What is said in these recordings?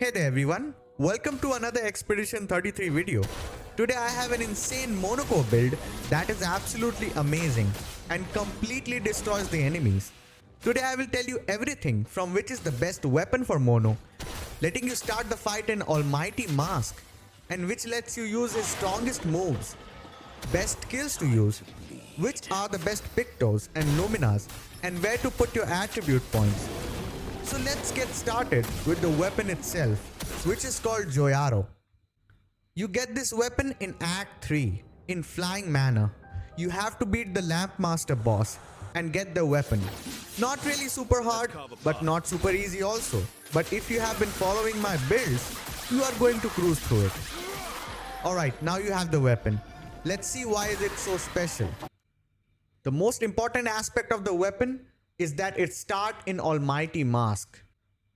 Hey there everyone, welcome to another Expedition 33 video. Today I have an insane Monoco build that is absolutely amazing and completely destroys the enemies. Today I will tell you everything from which is the best weapon for Mono, letting you start the fight in Almighty Mask, and which lets you use his strongest moves, best skills to use, which are the best Pictos and Luminas, and where to put your attribute points. So let's get started with the weapon itself, which is called Joyaro. You get this weapon in Act 3 in Flying Manor. You have to beat the Lamp Master boss and get the weapon. Not really super hard, but not super easy also. But if you have been following my builds, you are going to cruise through it. Alright, now you have the weapon. Let's see why is it so special. The most important aspect of the weapon is that it starts in Almighty Mask,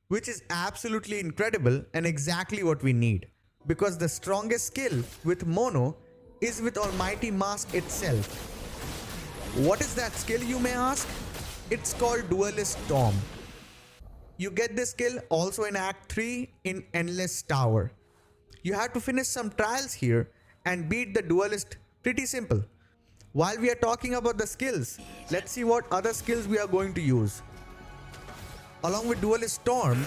which is absolutely incredible and exactly what we need, because the strongest skill with Mono is with Almighty Mask itself. What is that skill, you may ask? It's called Duelist Storm. You get this skill also in Act 3 in Endless Tower. You have to finish some trials here and beat the Duelist. Pretty simple. While we are talking about the skills, let's see what other skills we are going to use. Along with Duelist Storm,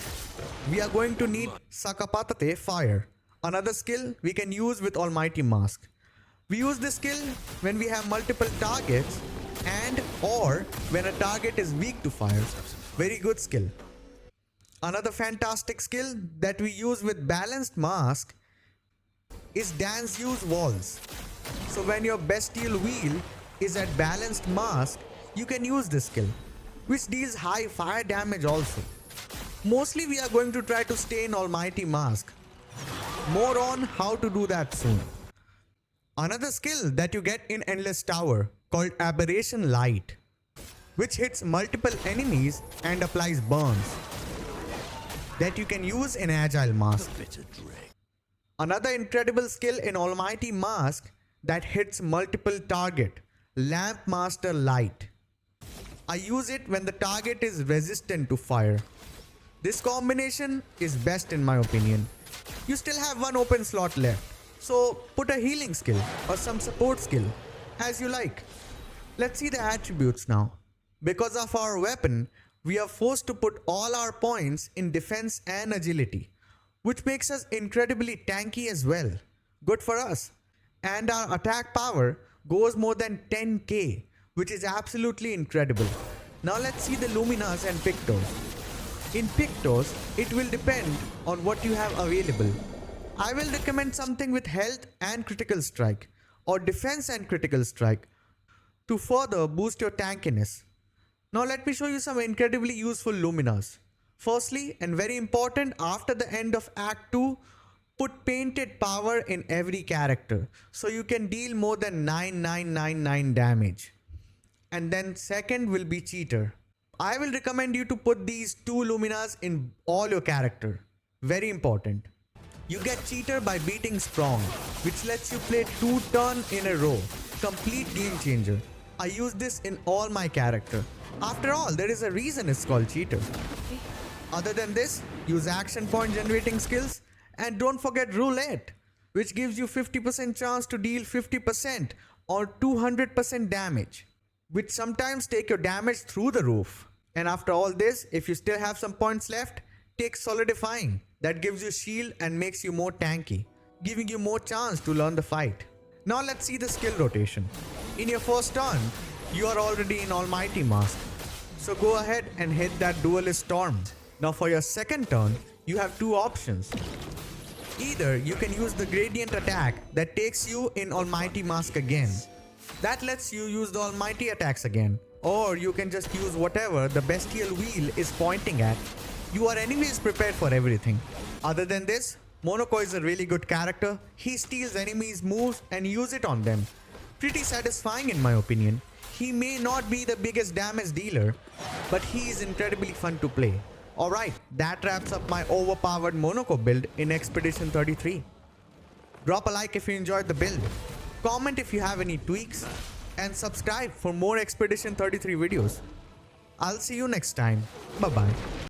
we are going to need Sakapatate Fire, another skill we can use with Almighty Mask. We use this skill when we have multiple targets and or when a target is weak to fire. Very good skill. Another fantastic skill that we use with Balanced Mask is Dance Use Walls. So when your Bestial Wheel is at Balanced Mask, you can use this skill, which deals high fire damage also. Mostly we are going to try to stay in Almighty Mask. More on how to do that soon. Another skill that you get in Endless Tower called Aberration Light, which hits multiple enemies and applies burns, that you can use in Agile Mask. Another incredible skill in Almighty Mask that hits multiple target, Lamp Master Light. I use it when the target is resistant to fire. This combination is best in my opinion. You still have one open slot left, so put a healing skill or some support skill as you like. Let's see the attributes now. Because of our weapon, we are forced to put all our points in defense and agility, which makes us incredibly tanky as well. Good for us. And our attack power goes more than 10k, which is absolutely incredible. Now let's see the Luminas and Pictos. In Pictos, it will depend on what you have available. I will recommend something with health and critical strike, or defense and critical strike, to further boost your tankiness. Now let me show you some incredibly useful Luminas. Firstly, and very important, after the end of Act 2, put Painted Power in every character, so you can deal more than 9999 damage. And then second will be Cheater. I will recommend you to put these two Luminas in all your character. Very important. You get Cheater by beating Sprong, which lets you play 2 turns in a row. Complete game changer. I use this in all my character. After all, there is a reason it's called Cheater. Other than this, use action point generating skills. And don't forget Roulette, which gives you 50% chance to deal 50% or 200% damage, which sometimes take your damage through the roof. And after all this, if you still have some points left, take Solidifying. That gives you shield and makes you more tanky, giving you more chance to learn the fight. Now let's see the skill rotation. In your first turn, you are already in Almighty Mask, so go ahead and hit that Duelist Storm. Now for your second turn, you have two options. Either you can use the Gradient attack that takes you in Almighty Mask again. That lets you use the Almighty attacks again. Or you can just use whatever the Bestial Wheel is pointing at. You are anyways prepared for everything. Other than this, Monoco is a really good character. He steals enemies' moves and use it on them. Pretty satisfying in my opinion. He may not be the biggest damage dealer, but he is incredibly fun to play. Alright, that wraps up my overpowered Monoco build in Expedition 33. Drop a like if you enjoyed the build, comment if you have any tweaks, and subscribe for more Expedition 33 videos. I'll see you next time. Bye bye.